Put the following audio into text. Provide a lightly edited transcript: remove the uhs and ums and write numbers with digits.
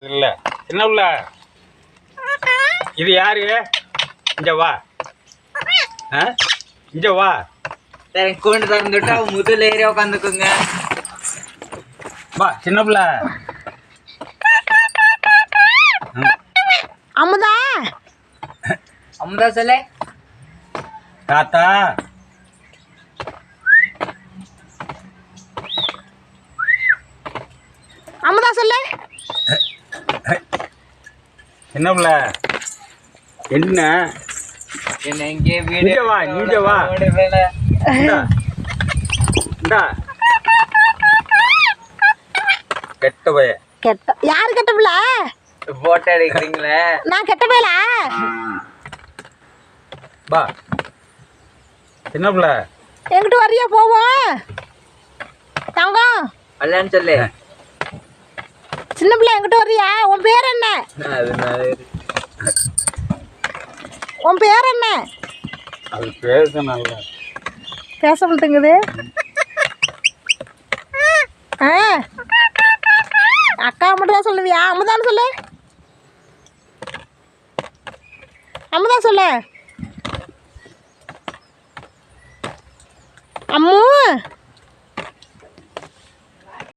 இல்ல என்ன உள்ள இது யாரு? இங்க வா. இங்க வா. கொண்டு திறந்துட்டா முதல் ஏரியா உட்காந்துக்குங்க. வா சின்ன பிள்ளை. அமுதா அமுதா சொல்லு. தாத்தா அமுதா சொல்லு. சின்ன பிள்ளை என்ன இங்கே வீடு வா. இங்க வா. கெட்ட பய. கெட்ட யாரு கெட்ட பிள்ளை? போட்டோ எடுக்கிறீங்களே. நான் கெட்ட பிள்ளை. வா சின்ன பிள்ளை. எங்கிட்ட வரியா போவோம் தங்கம்? அல்லன்னு சொல்லு. சின்ன பிள்ளை எங்கிட்ட வரியா? உன் பேர் என்ன? உன் பேர் என்ன? அது பேச நல்லா பேச மாட்டேங்குது. அக்கா மட்டும் தான் சொல்லுவியா? அமுதான்னு சொல்லு. அமுதா சொல்லு. அம்மு